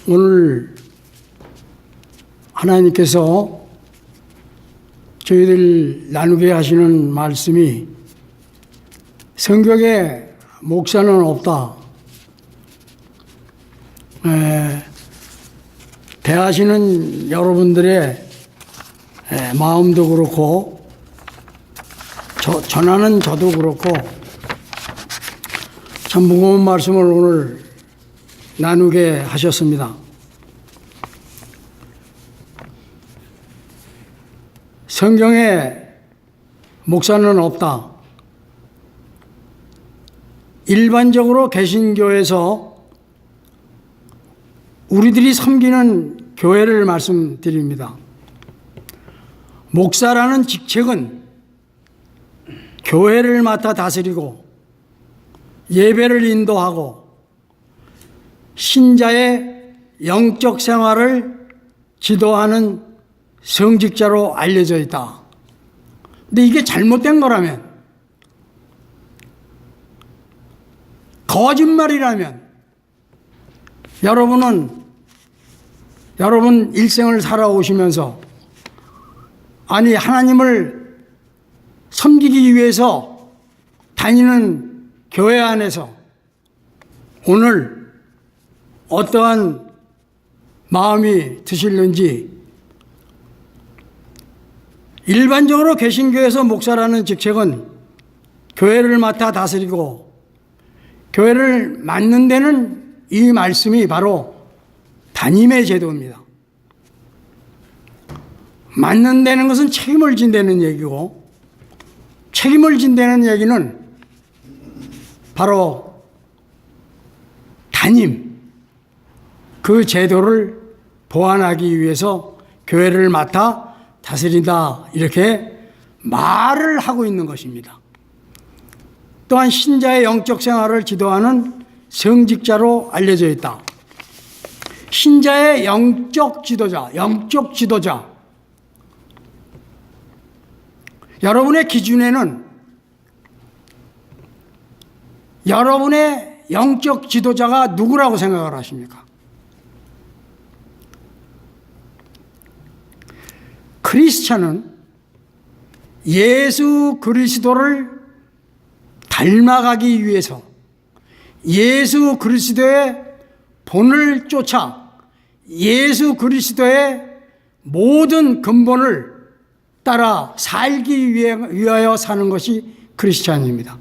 오늘 하나님께서 저희들 나누게 하시는 말씀이 성경에 목사는 없다. 대하시는 여러분들의 마음도 그렇고 전하는 저도 그렇고 참 무거운 말씀을 오늘 나누게 하셨습니다. 성경에 목사는 없다. 일반적으로 개신교에서 우리들이 섬기는 교회를 말씀드립니다. 목사라는 직책은 교회를 맡아 다스리고 예배를 인도하고 신자의 영적 생활을 지도하는 성직자로 알려져 있다. 근데 이게 잘못된 거라면, 거짓말이라면 여러분 일생을 살아오시면서 아니 하나님을 섬기기 위해서 다니는 교회 안에서 오늘 어떠한 마음이 드실는지, 일반적으로 개신교에서 목사라는 직책은 교회를 맡아 다스리고 교회를 맡는 데는 이 말씀이 바로 담임의 제도입니다. 맡는다는 것은 책임을 진다는 얘기고, 책임을 진다는 얘기는 바로 담임, 그 제도를 보완하기 위해서 교회를 맡아 다스린다, 이렇게 말을 하고 있는 것입니다. 또한 신자의 영적 생활을 지도하는 성직자로 알려져 있다. 신자의 영적 지도자. 여러분의 기준에는 여러분의 영적 지도자가 누구라고 생각을 하십니까? 크리스찬은 예수 그리스도를 닮아가기 위해서 예수 그리스도의 본을 쫓아 예수 그리스도의 모든 근본을 따라 살기 위하여 사는 것이 크리스찬입니다.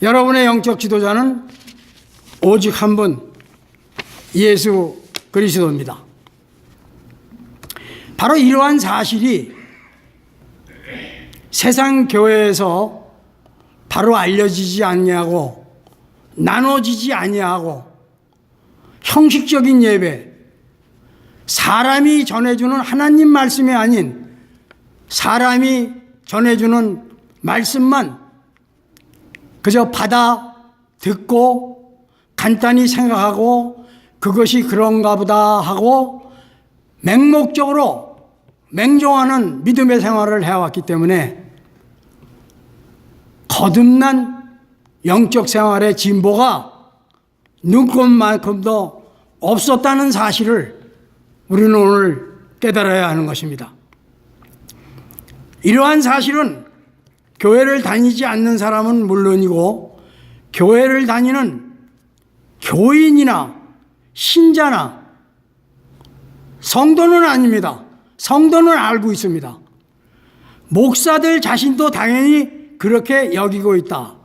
여러분의 영적 지도자는 오직 한 분, 예수 그리스도입니다. 바로 이러한 사실이 세상 교회에서 바로 알려지지 아니하고 나눠지지 아니하고 형식적인 예배, 사람이 전해주는 하나님 말씀이 아닌 사람이 전해주는 말씀만 그저 받아 듣고 간단히 생각하고 그것이 그런가 보다 하고 맹목적으로 맹종하는 믿음의 생활을 해왔기 때문에 거듭난 영적 생활의 진보가 눈꼽만큼도 없었다는 사실을 우리는 오늘 깨달아야 하는 것입니다. 이러한 사실은 교회를 다니지 않는 사람은 물론이고 교회를 다니는 교인이나 신자나 성도는 아닙니다. 성도는 알고 있습니다. 목사들 자신도 당연히 그렇게 여기고 있다.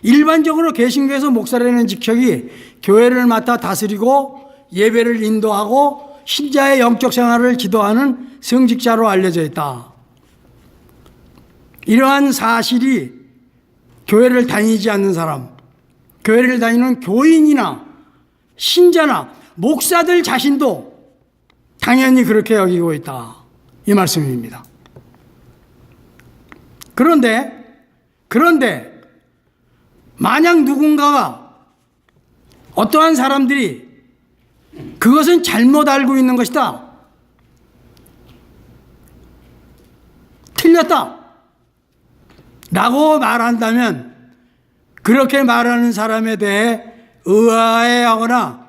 일반적으로 개신교에서 목사라는 직책이 교회를 맡아 다스리고 예배를 인도하고 신자의 영적 생활을 지도하는 성직자로 알려져 있다. 이러한 사실이 교회를 다니지 않는 사람, 교회를 다니는 교인이나 신자나 목사들 자신도 당연히 그렇게 여기고 있다, 이 말씀입니다. 그런데 만약 누군가가 어떠한 사람들이 그것은 잘못 알고 있는 것이다, 틀렸다 라고 말한다면 그렇게 말하는 사람에 대해 의아해하거나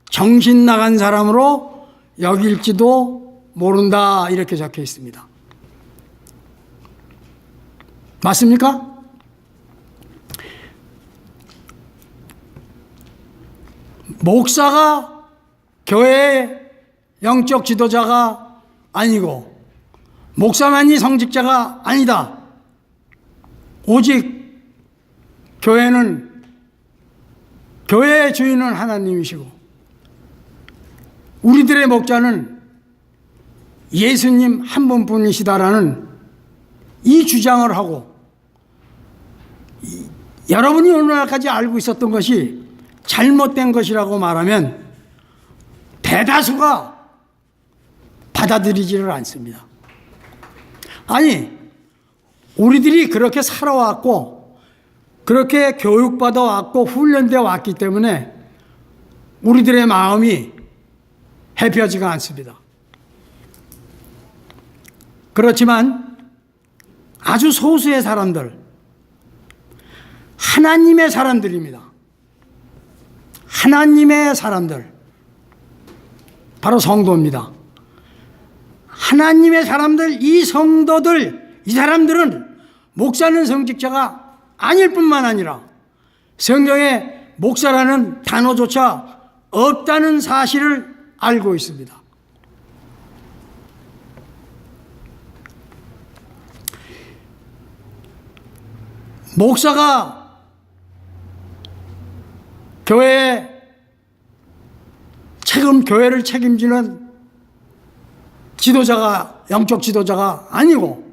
정신 나간 사람으로 여길지도 모른다 이렇게 적혀 있습니다. 맞습니까? 목사가 교회의 영적 지도자가 아니고 목사만이 성직자가 아니다. 오직 교회의 주인은 하나님이시고 우리들의 목자는 예수님 한 분뿐이시다라는 이 주장을 하고 여러분이 오늘날까지 알고 있었던 것이 잘못된 것이라고 말하면 대다수가 받아들이지를 않습니다. 아니, 우리들이 그렇게 살아왔고 그렇게 교육받아 왔고 훈련되어 왔기 때문에 우리들의 마음이 해펴지가 않습니다. 그렇지만 아주 소수의 사람들, 하나님의 사람들입니다. 하나님의 사람들, 바로 성도입니다. 하나님의 사람들, 이 성도들, 이 사람들은 목사는 성직자가 아닐 뿐만 아니라 성경에 목사라는 단어조차 없다는 사실을 알고 있습니다. 목사가 교회를 책임지는 지도자가, 영적 지도자가 아니고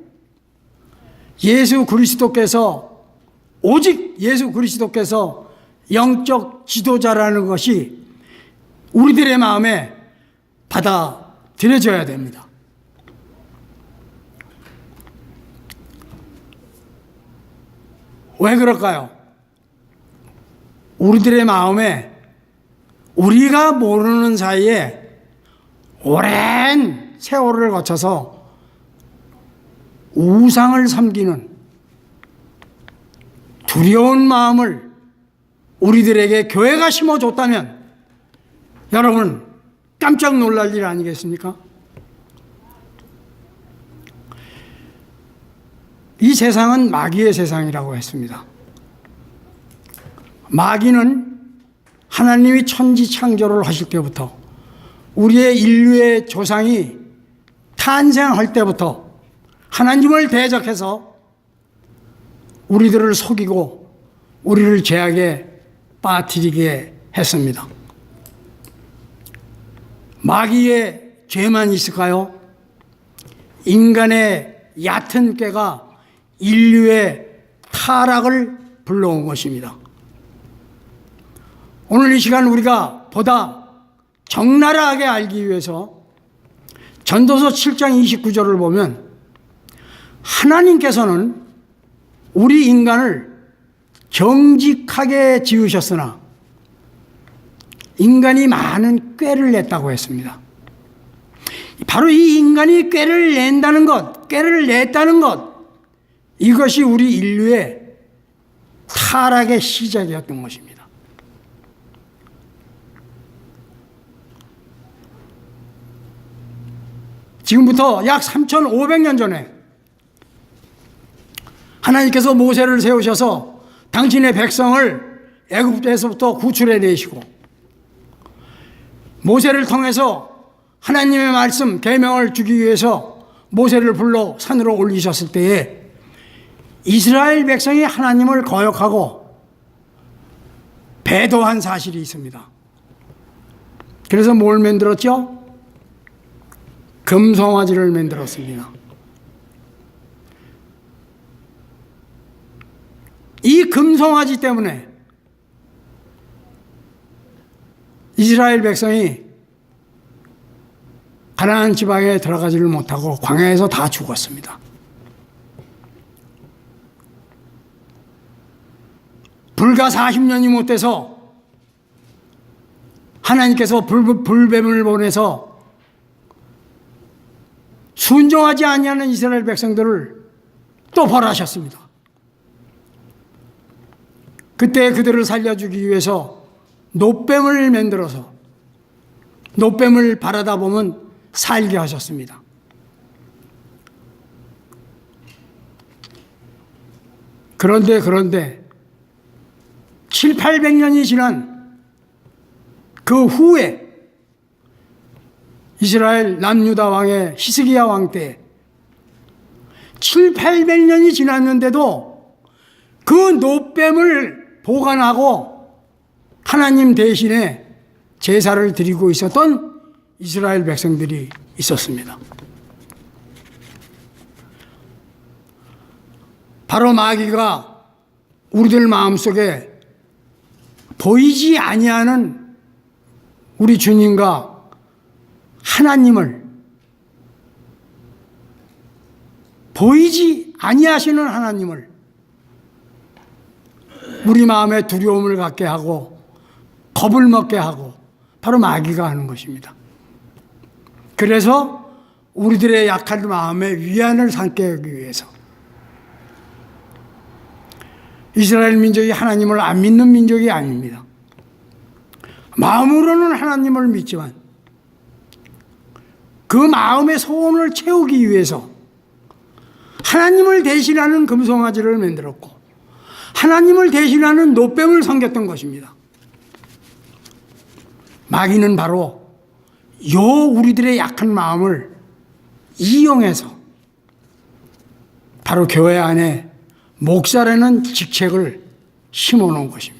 오직 예수 그리스도께서 영적 지도자라는 것이 우리들의 마음에 받아들여져야 됩니다. 왜 그럴까요? 우리들의 마음에 우리가 모르는 사이에 오랜 세월을 거쳐서 우상을 섬기는 두려운 마음을 우리들에게 교회가 심어줬다면 여러분 깜짝 놀랄 일 아니겠습니까? 이 세상은 마귀의 세상이라고 했습니다. 마귀는 하나님이 천지 창조를 하실 때부터 우리의 인류의 조상이 탄생할 때부터 하나님을 대적해서 우리들을 속이고 우리를 죄악에 빠뜨리게 했습니다. 마귀의 죄만 있을까요? 인간의 얕은 꾀가 인류의 타락을 불러온 것입니다. 오늘 이 시간 우리가 보다 적나라하게 알기 위해서 전도서 7장 29절을 보면 하나님께서는 우리 인간을 정직하게 지으셨으나 인간이 많은 꾀를 냈다고 했습니다. 바로 이 인간이 꾀를 냈다는 것, 이것이 우리 인류의 타락의 시작이었던 것입니다. 지금부터 약 3,500년 전에 하나님께서 모세를 세우셔서 당신의 백성을 애굽에서부터 구출해 내시고 모세를 통해서 하나님의 말씀, 계명을 주기 위해서 모세를 불러 산으로 올리셨을 때에 이스라엘 백성이 하나님을 거역하고 배도한 사실이 있습니다. 그래서 뭘 만들었죠? 금송아지를 만들었습니다. 이 금송아지 때문에 이스라엘 백성이 가나안 지방에 들어가지를 못하고 광야에서 다 죽었습니다. 불과 40년이 못 돼서 하나님께서 불뱀을 보내서 순종하지 아니하는 이스라엘 백성들을 또 벌하셨습니다. 그때 그들을 살려주기 위해서 노뱀을 만들어서 노뱀을 바라다 보면 살게 하셨습니다. 그런데 7, 800년이 지난 그 후에 이스라엘 남유다 왕의 히스기야 왕 때 7, 800년이 지났는데도 그 노뱀을 보관하고 하나님 대신에 제사를 드리고 있었던 이스라엘 백성들이 있었습니다. 바로 마귀가 우리들 마음속에 보이지 아니하는 우리 주님과 하나님을, 보이지 아니하시는 하나님을 우리 마음에 두려움을 갖게 하고 겁을 먹게 하고 바로 마귀가 하는 것입니다. 그래서 우리들의 약한 마음에 위안을 삼게 하기 위해서 이스라엘 민족이 하나님을 안 믿는 민족이 아닙니다. 마음으로는 하나님을 믿지만 그 마음의 소원을 채우기 위해서 하나님을 대신하는 금송아지를 만들었고 하나님을 대신하는 노뱀을 섬겼던 것입니다. 마귀는 바로 우리들의 약한 마음을 이용해서 바로 교회 안에 목사라는 직책을 심어놓은 것입니다.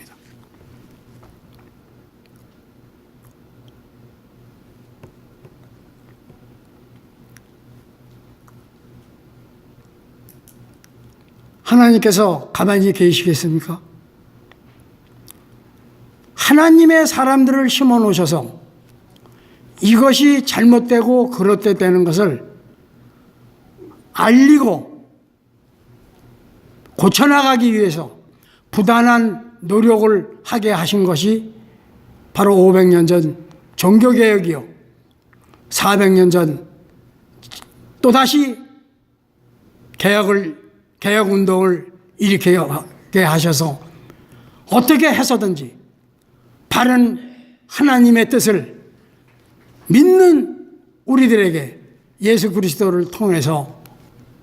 하나님께서 가만히 계시겠습니까? 하나님의 사람들을 심어놓으셔서 이것이 잘못되고 그릇되는 것을 알리고 고쳐나가기 위해서 부단한 노력을 하게 하신 것이 바로 500년 전 종교개혁이요, 400년 전 또다시 개혁운동을 일으키게 하셔서 어떻게 해서든지 바른 하나님의 뜻을 믿는 우리들에게 예수 그리스도를 통해서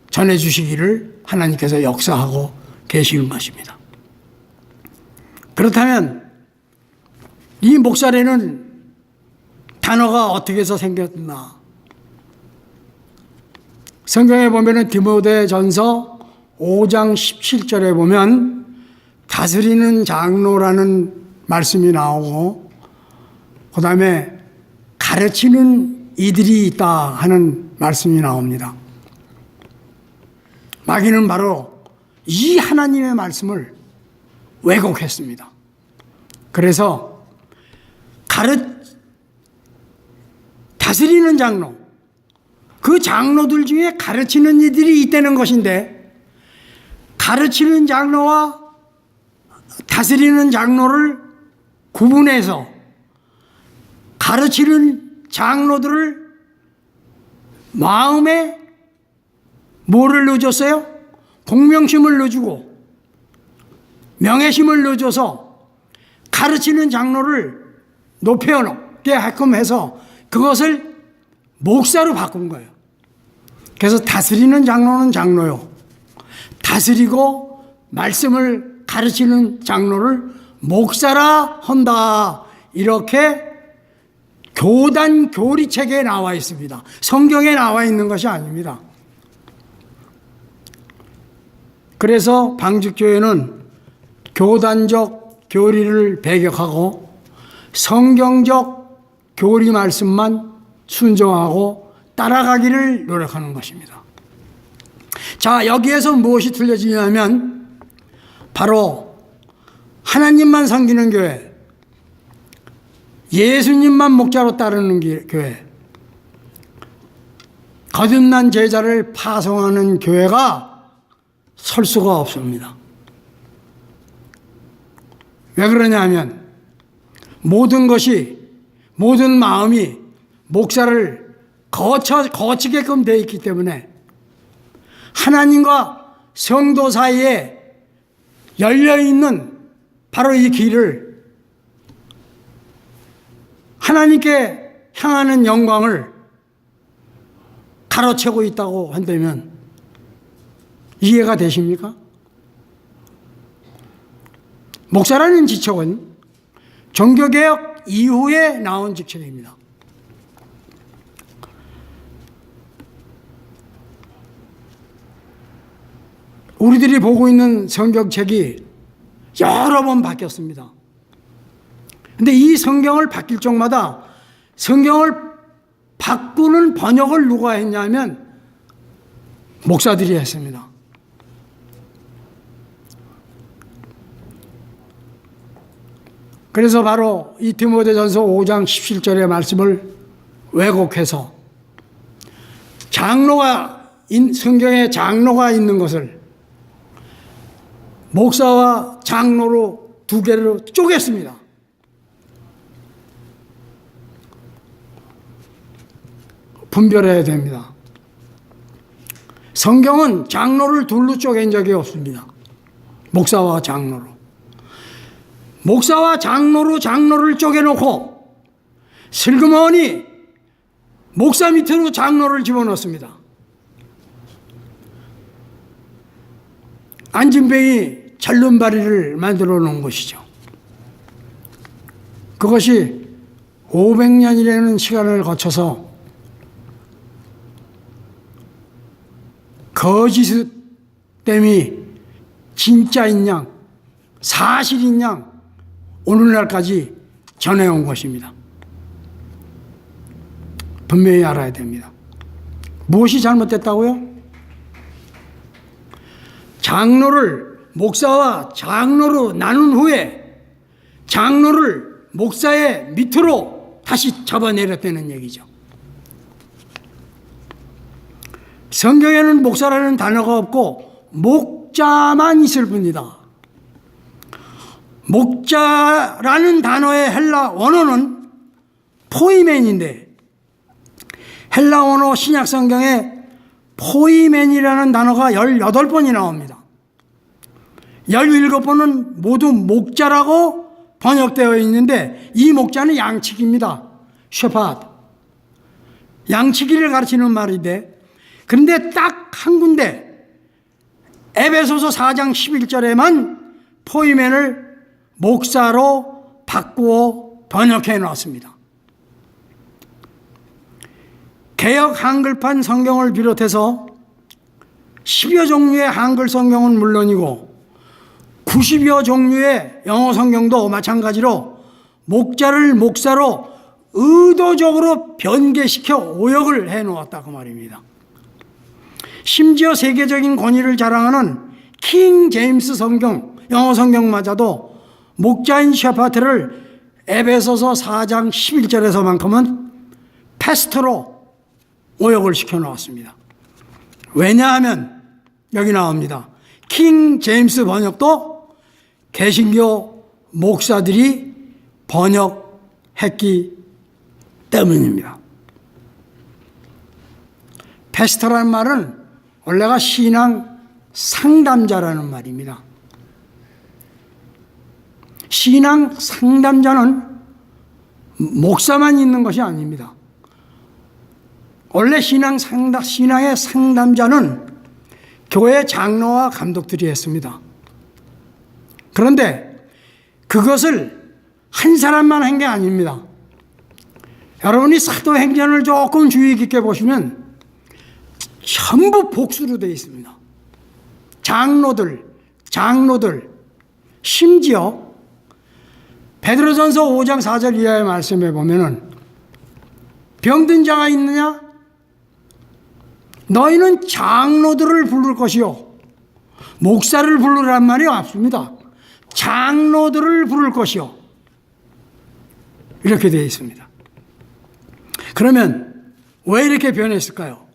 전해주시기를 하나님께서 역사하고 계시는 것입니다. 그렇다면 이 목사라는 단어가 어떻게 해서 생겼나? 성경에 보면은 디모데전서 5장 17절에 보면 다스리는 장로라는 말씀이 나오고 그 다음에 가르치는 이들이 있다 하는 말씀이 나옵니다. 마귀는 바로 이 하나님의 말씀을 왜곡했습니다. 그래서 다스리는 장로, 그 장로들 중에 가르치는 이들이 있다는 것인데 가르치는 장로와 다스리는 장로를 구분해서 가르치는 장로들을 마음에 뭐를 넣어줬어요? 공명심을 넣어주고 명예심을 넣어줘서 가르치는 장로를 높여놓게 하끔 해서 그것을 목사로 바꾼 거예요. 그래서 다스리는 장로는 장로요, 다스리고 말씀을 가르치는 장로를 목사라 한다, 이렇게 교단 교리책에 나와 있습니다. 성경에 나와 있는 것이 아닙니다. 그래서 방직교회는 교단적 교리를 배격하고 성경적 교리 말씀만 순종하고 따라가기를 노력하는 것입니다. 자, 여기에서 무엇이 틀려지냐면 바로 하나님만 섬기는 교회, 예수님만 목자로 따르는 교회, 거듭난 제자를 파송하는 교회가 설 수가 없습니다. 왜 그러냐면 모든 것이, 모든 마음이 목사를 거치게끔 되어 있기 때문에 하나님과 성도 사이에 열려있는 바로 이 길을 하나님께 향하는 영광을 가로채고 있다고 한다면 이해가 되십니까? 목사라는 직책은 종교개혁 이후에 나온 직책입니다. 우리들이 보고 있는 성경책이 여러 번 바뀌었습니다. 근데 이 성경을 바뀔 적마다 성경을 바꾸는 번역을 누가 했냐면 목사들이 했습니다. 그래서 바로 이 디모데전서 5장 17절의 말씀을 왜곡해서 성경에 장로가 있는 것을 목사와 장로로 두 개로 쪼갰습니다. 분별해야 됩니다. 성경은 장로를 둘로 쪼갠 적이 없습니다. 목사와 장로로. 목사와 장로를 쪼개놓고 슬그머니 목사 밑으로 장로를 집어넣습니다. 안진뱅이 절름발이를 만들어 놓은 것이죠. 그것이 500년이라는 시간을 거쳐서 거짓됨이 진짜인 양, 사실인 양 오늘날까지 전해온 것입니다. 분명히 알아야 됩니다. 무엇이 잘못됐다고요? 목사와 장로로 나눈 후에 장로를 목사의 밑으로 다시 잡아내렸다는 얘기죠. 성경에는 목사라는 단어가 없고 목자만 있을 뿐이다. 목자라는 단어의 헬라 원어는 포이멘인데 헬라 원어 신약 성경에 포이멘이라는 단어가 18번이 나옵니다. 17번은 모두 목자라고 번역되어 있는데 이 목자는 양치기입니다. 셰파드. 양치기를 가르치는 말인데 그런데 딱 한 군데 에베소서 4장 11절에만 포이멘을 목사로 바꾸어 번역해 놓았습니다. 개역 한글판 성경을 비롯해서 10여 종류의 한글 성경은 물론이고 90여 종류의 영어 성경도 마찬가지로 목자를 목사로 의도적으로 변개시켜 오역을 해 놓았다고 말입니다. 심지어 세계적인 권위를 자랑하는 킹 제임스 성경, 영어 성경마저도 목자인 셰파트를 에베소서 4장 11절에서만큼은 패스트로 오역을 시켜 놓았습니다. 왜냐하면 여기 나옵니다. 킹 제임스 번역도 개신교 목사들이 번역했기 때문입니다. 패스터라는 말은 원래가 신앙 상담자라는 말입니다. 신앙 상담자는 목사만 있는 것이 아닙니다. 원래 신앙의 상담자는 교회 장로와 감독들이 했습니다. 그런데 그것을 한 사람만 한 게 아닙니다. 여러분이 사도행전을 조금 주의 깊게 보시면 전부 복수로 되어 있습니다. 장로들, 심지어 베드로전서 5장 4절 이하의 말씀에 보면은 병든 자가 있느냐? 너희는 장로들을 부를 것이요. 목사를 부르란 말이 없습니다. 장로들을 부를 것이요. 이렇게 되어 있습니다. 그러면 왜 이렇게 변했을까요?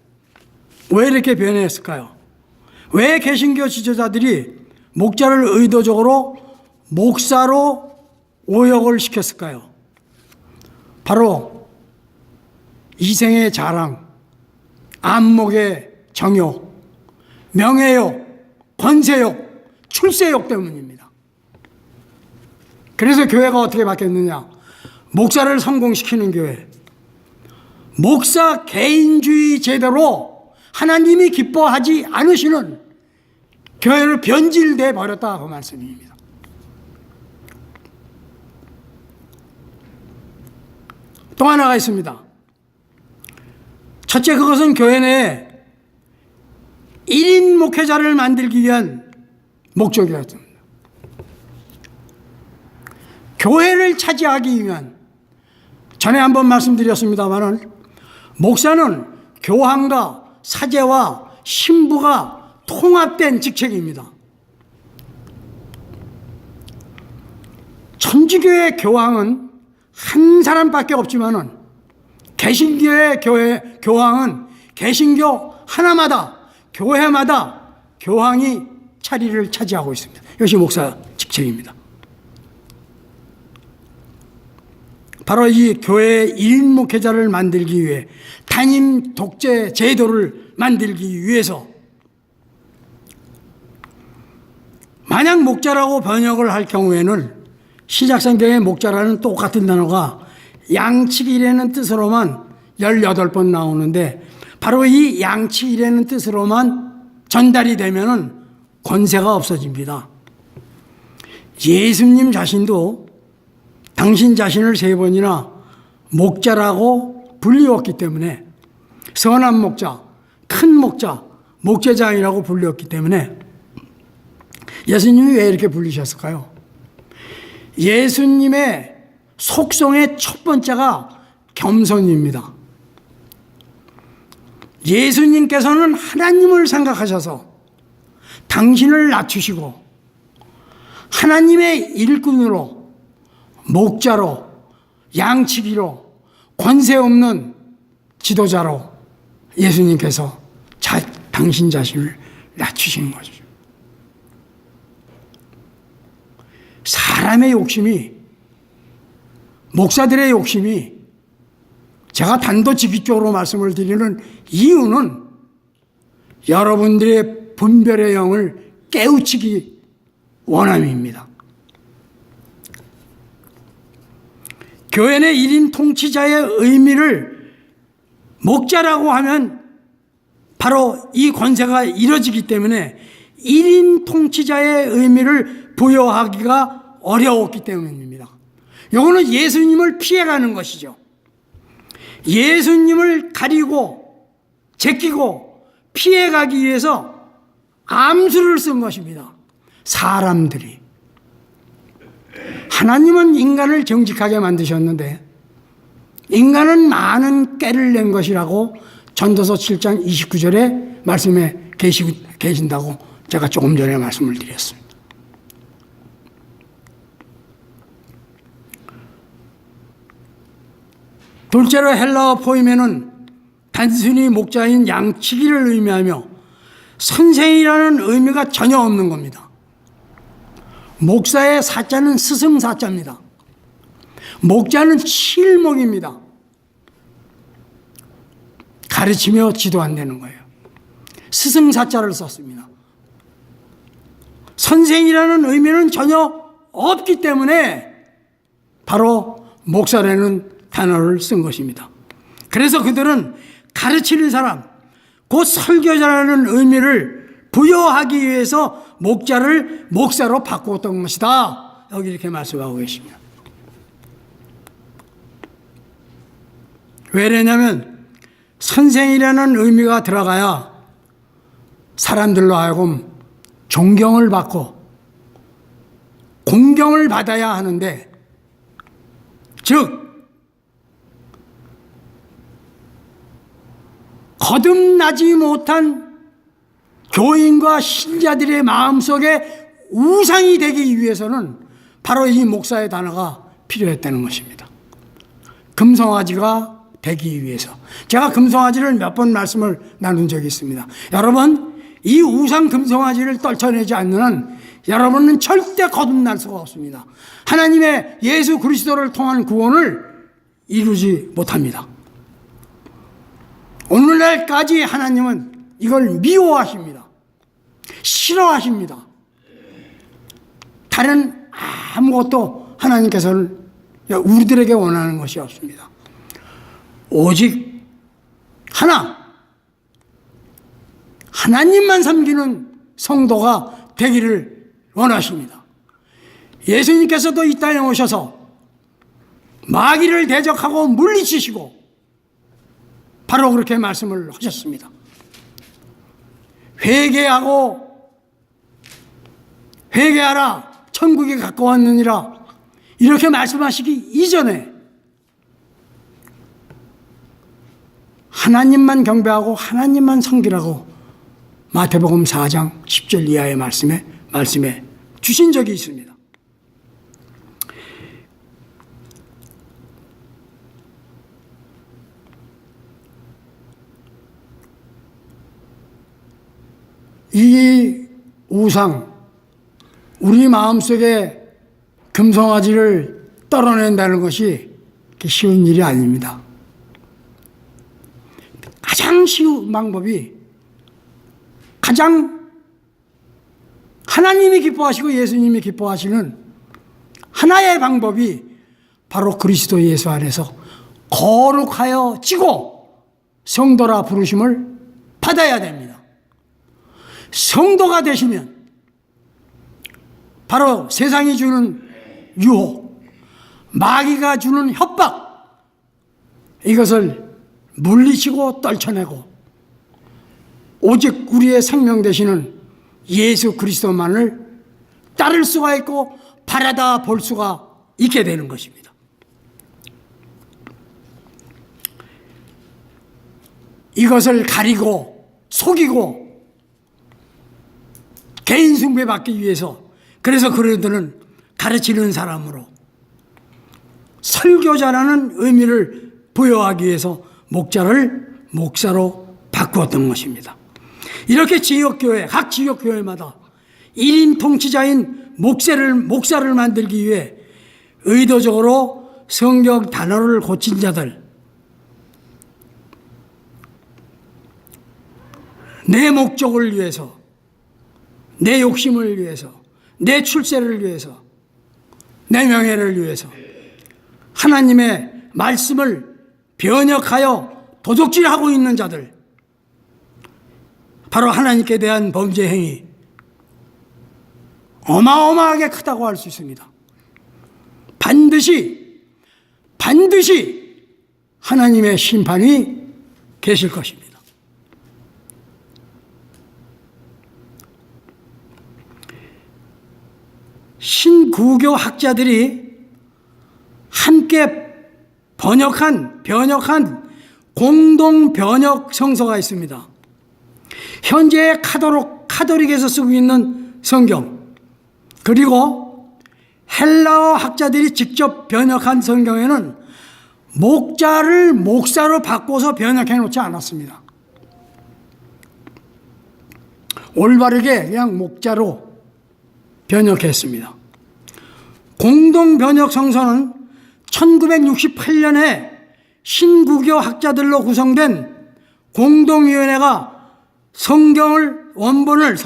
왜 개신교 지도자들이 목자를 의도적으로 목사로 오역을 시켰을까요? 바로 이생의 자랑, 안목의 정욕, 명예욕, 권세욕, 출세욕 때문입니다. 그래서 교회가 어떻게 바뀌었느냐? 목사를 성공시키는 교회, 목사 개인주의 제도로 하나님이 기뻐하지 않으시는 교회를 변질돼 버렸다 그 말씀입니다. 또 하나가 있습니다. 첫째, 그것은 교회 내에 1인 목회자를 만들기 위한 목적이었습니다. 교회를 차지하기 위한, 전에 한번 말씀드렸습니다마는 목사는 교황과 사제와 신부가 통합된 직책입니다. 천주교의 교황은 한 사람밖에 없지만은 개신교의 교황은 개신교 하나마다, 교회마다 교황이 자리를 차지하고 있습니다. 이것이 목사 직책입니다. 바로 이 교회의 1인 목회자를 만들기 위해, 단임 독재 제도를 만들기 위해서, 만약 목자라고 번역을 할 경우에는 신약성경의 목자라는 똑같은 단어가 양치기라는 뜻으로만 18번 나오는데, 바로 이 양치기라는 뜻으로만 전달이 되면은 권세가 없어집니다. 예수님 자신도 당신 자신을 3번이나 목자라고 불리웠기 때문에, 선한 목자, 큰 목자, 목제장이라고 불리웠기 때문에 예수님이 왜 이렇게 불리셨을까요? 예수님의 속성의 첫 번째가 겸손입니다. 예수님께서는 하나님을 생각하셔서 당신을 낮추시고 하나님의 일꾼으로, 목자로, 양치기로, 권세 없는 지도자로 예수님께서 당신 자신을 낮추시는 거죠. 사람의 욕심이, 목사들의 욕심이, 제가 단도직입적으로 말씀을 드리는 이유는 여러분들의 분별의 영을 깨우치기 원함입니다. 교회 내 1인 통치자의 의미를 목자라고 하면 바로 이 권세가 이뤄지기 때문에 1인 통치자의 의미를 부여하기가 어려웠기 때문입니다. 이거는 예수님을 피해가는 것이죠. 예수님을 가리고 제끼고 피해가기 위해서 암수를 쓴 것입니다. 사람들이. 하나님은 인간을 정직하게 만드셨는데 인간은 많은 깨를 낸 것이라고 전도서 7장 29절에 말씀에 계신다고 제가 조금 전에 말씀을 드렸습니다. 둘째로 헬라어 포이메는 단순히 목자인 양치기를 의미하며 선생이라는 의미가 전혀 없는 겁니다. 목사의 사자는 스승사자입니다. 목자는 실목입니다. 가르치며 지도한다는 거예요. 스승사자를 썼습니다. 선생이라는 의미는 전혀 없기 때문에 바로 목사라는 단어를 쓴 것입니다. 그래서 그들은 가르치는 사람, 곧 설교자라는 의미를 부여하기 위해서 목자를 목사로 바꾸었던 것이다. 여기 이렇게 말씀하고 계십니다. 왜냐하면 선생이라는 의미가 들어가야 사람들로 하여금 존경을 받고 공경을 받아야 하는데, 즉 거듭나지 못한 교인과 신자들의 마음속에 우상이 되기 위해서는 바로 이 목사의 단어가 필요했다는 것입니다. 금송아지가 되기 위해서. 제가 금송아지를 몇 번 말씀을 나눈 적이 있습니다. 여러분, 이 우상 금송아지를 떨쳐내지 않는 한 여러분은 절대 거듭날 수가 없습니다. 하나님의 예수 그리스도를 통한 구원을 이루지 못합니다. 오늘날까지 하나님은 이걸 미워하십니다. 싫어하십니다. 다른 아무것도 하나님께서는 우리들에게 원하는 것이 없습니다. 오직 하나님만 섬기는 성도가 되기를 원하십니다. 예수님께서도 이 땅에 오셔서 마귀를 대적하고 물리치시고 바로 그렇게 말씀을 하셨습니다. 회개하라 천국이 가까웠느니라 이렇게 말씀하시기 이전에 하나님만 경배하고 하나님만 섬기라고 마태복음 4장 10절 이하의 말씀에 주신 적이 있습니다. 이 우상, 우리 마음속에 금송아지를 떨어낸다는 것이 쉬운 일이 아닙니다. 가장 쉬운 방법이, 가장 하나님이 기뻐하시고 예수님이 기뻐하시는 하나의 방법이 바로 그리스도 예수 안에서 거룩하여 지고 성도라 부르심을 받아야 됩니다. 성도가 되시면 바로 세상이 주는 유혹, 마귀가 주는 협박, 이것을 물리치고 떨쳐내고 오직 우리의 생명 되시는 예수 그리스도만을 따를 수가 있고 바라다 볼 수가 있게 되는 것입니다. 이것을 가리고 속이고 개인 숭배받기 위해서, 그래서 그들은 가르치는 사람으로 설교자라는 의미를 부여하기 위해서 목사로 바꾸었던 것입니다. 이렇게 지역교회, 각 지역교회마다 1인 통치자인 목사를 만들기 위해 의도적으로 성경 단어를 고친 자들, 내 목적을 위해서, 내 욕심을 위해서, 내 출세를 위해서, 내 명예를 위해서 하나님의 말씀을 변역하여 도적질하고 있는 자들, 바로 하나님께 대한 범죄 행위 어마어마하게 크다고 할 수 있습니다. 반드시 하나님의 심판이 계실 것입니다. 신구교 학자들이 함께 번역한 공동 번역 성서가 있습니다. 현재 카톨릭에서 쓰고 있는 성경, 그리고 헬라어 학자들이 직접 번역한 성경에는 목자를 목사로 바꿔서 번역해 놓지 않았습니다. 올바르게 그냥 목자로 번역했습니다. 공동 번역 성서는 1968년에 신구교 학자들로 구성된 공동위원회가 성경 원본을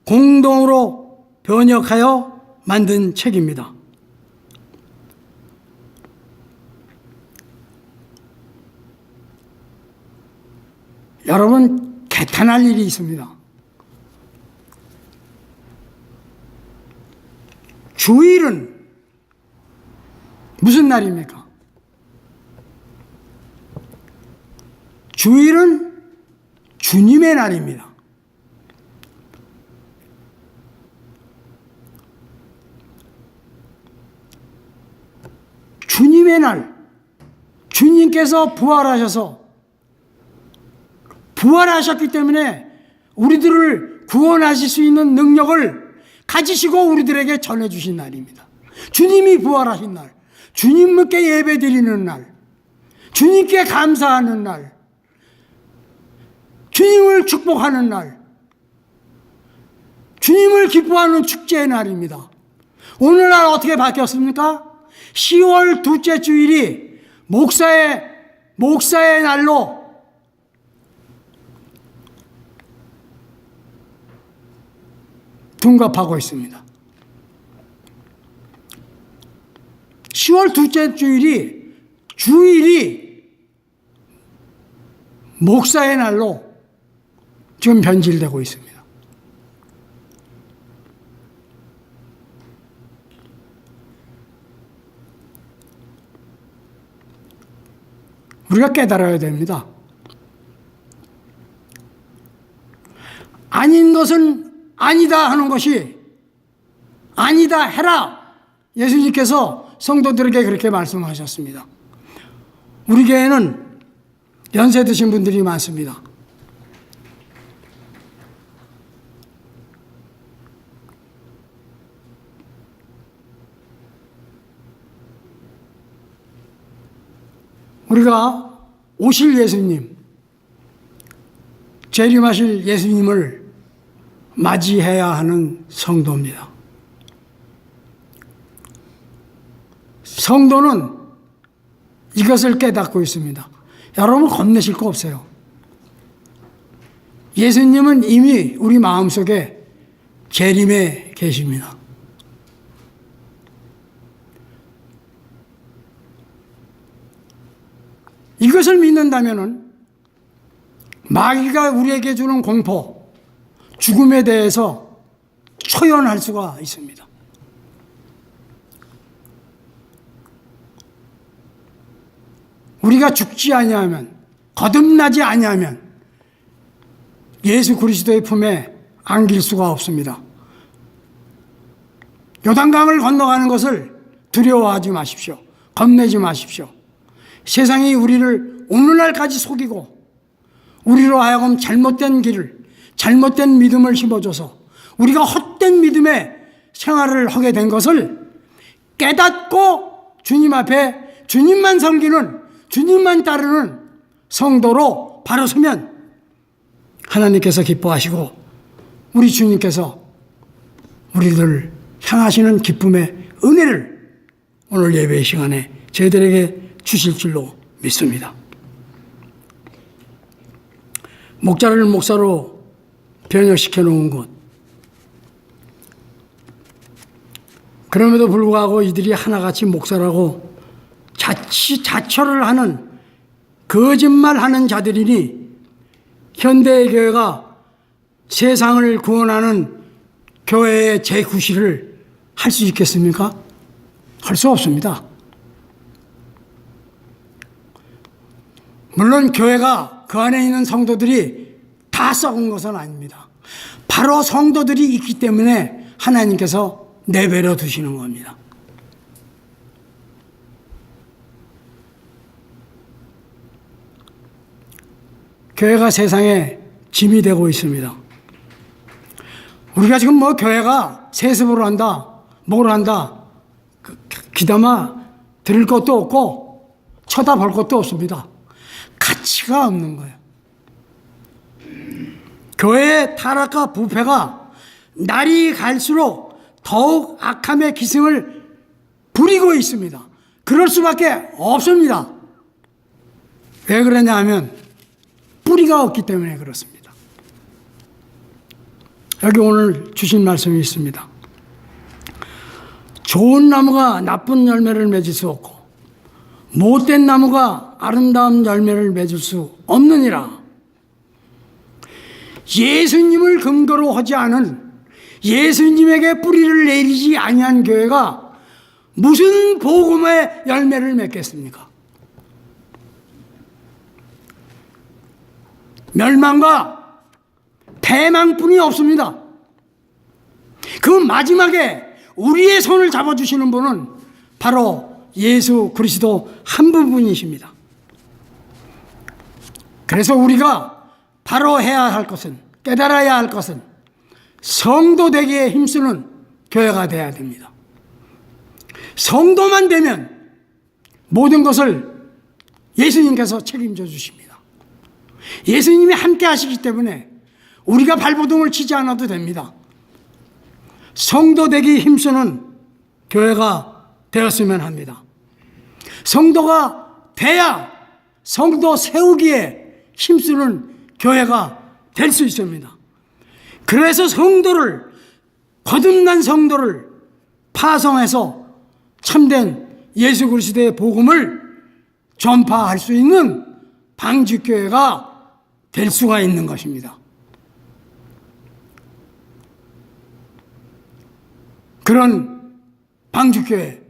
공동으로 번역하여 만든 책입니다. 여러분, 개탄할 일이 있습니다. 주일은 무슨 날입니까? 주일은 주님의 날입니다. 주님의 날, 주님께서 부활하셨기 때문에 우리들을 구원하실 수 있는 능력을 가지시고 우리들에게 전해주신 날입니다. 주님이 부활하신 날, 주님께 예배드리는 날, 주님께 감사하는 날, 주님을 축복하는 날, 주님을 기뻐하는 축제의 날입니다. 오늘날 어떻게 바뀌었습니까? 10월 둘째 주일이 목사의 날로 둔갑하고 있습니다. 10월 둘째 주일이 목사의 날로 지금 변질되고 있습니다. 우리가 깨달아야 됩니다. 아닌 것은 아니다 하는 것이 아니다 해라. 예수님께서 성도들에게 그렇게 말씀하셨습니다. 우리 교회는 연세 드신 분들이 많습니다. 우리가 오실 예수님, 재림하실 예수님을 맞이해야 하는 성도입니다. 성도는 이것을 깨닫고 있습니다. 여러분 겁내실 거 없어요. 예수님은 이미 우리 마음속에 재림해 계십니다. 이것을 믿는다면 마귀가 우리에게 주는 공포, 죽음에 대해서 초연할 수가 있습니다. 우리가 죽지 아니하면, 거듭나지 아니하면 예수 그리스도의 품에 안길 수가 없습니다. 요단강을 건너가는 것을 두려워하지 마십시오. 겁내지 마십시오. 세상이 우리를 오늘날까지 속이고 우리로 하여금 잘못된 길을, 잘못된 믿음을 심어줘서 우리가 헛된 믿음의 생활을 하게 된 것을 깨닫고 주님 앞에 주님만 섬기는, 주님만 따르는 성도로 바로 서면 하나님께서 기뻐하시고 우리 주님께서 우리들 향하시는 기쁨의 은혜를 오늘 예배 시간에 저희들에게 주실 줄로 믿습니다. 목자를 목사로 변혁시켜 놓은 것, 그럼에도 불구하고 이들이 하나같이 목사라고 자처를 하는 거짓말하는 자들이니 현대의 교회가 세상을 구원하는 교회의 재구실을 할 수 있겠습니까? 할 수 없습니다. 물론 교회가 그 안에 있는 성도들이 다 썩은 것은 아닙니다. 바로 성도들이 있기 때문에 하나님께서 내버려 두시는 겁니다. 교회가 세상에 짐이 되고 있습니다. 우리가 지금 교회가 세습을 한다, 뭘 한다, 귀담아 들을 것도 없고 쳐다볼 것도 없습니다. 가치가 없는 거예요. 교회의 타락과 부패가 날이 갈수록 더욱 악함의 기승을 부리고 있습니다. 그럴 수밖에 없습니다. 왜 그러냐 하면 뿌리가 없기 때문에 그렇습니다. 여기 오늘 주신 말씀이 있습니다. 좋은 나무가 나쁜 열매를 맺을 수 없고 못된 나무가 아름다운 열매를 맺을 수 없느니라. 예수님을 근거로 하지 않은, 예수님에게 뿌리를 내리지 아니한 교회가 무슨 복음의 열매를 맺겠습니까? 멸망과 패망뿐이 없습니다. 그 마지막에 우리의 손을 잡아주시는 분은 바로 예수 그리스도 한 분뿐이십니다. 그래서 우리가 바로 해야 할 것은, 깨달아야 할 것은 성도 되기에 힘쓰는 교회가 되어야 됩니다. 성도만 되면 모든 것을 예수님께서 책임져 주십니다. 예수님이 함께 하시기 때문에 우리가 발버둥을 치지 않아도 됩니다. 성도 되기 힘쓰는 교회가 되었으면 합니다. 성도가 돼야 성도 세우기에 힘쓰는 교회가 될 수 있습니다. 그래서 성도를, 거듭난 성도를 파송해서 참된 예수 그리스도의 복음을 전파할 수 있는 방주교회가 될 수가 있는 것입니다. 그런 방주교회,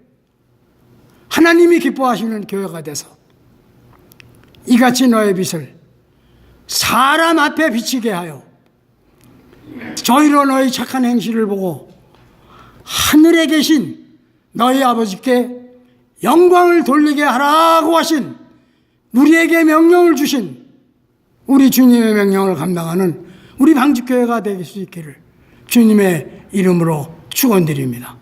하나님이 기뻐하시는 교회가 돼서 이같이 너의 빛을 사람 앞에 비치게 하여 저희로 너희 착한 행실을 보고 하늘에 계신 너희 아버지께 영광을 돌리게 하라고 하신, 우리에게 명령을 주신 우리 주님의 명령을 감당하는 우리 방주교회가 될 수 있기를 주님의 이름으로 축원드립니다.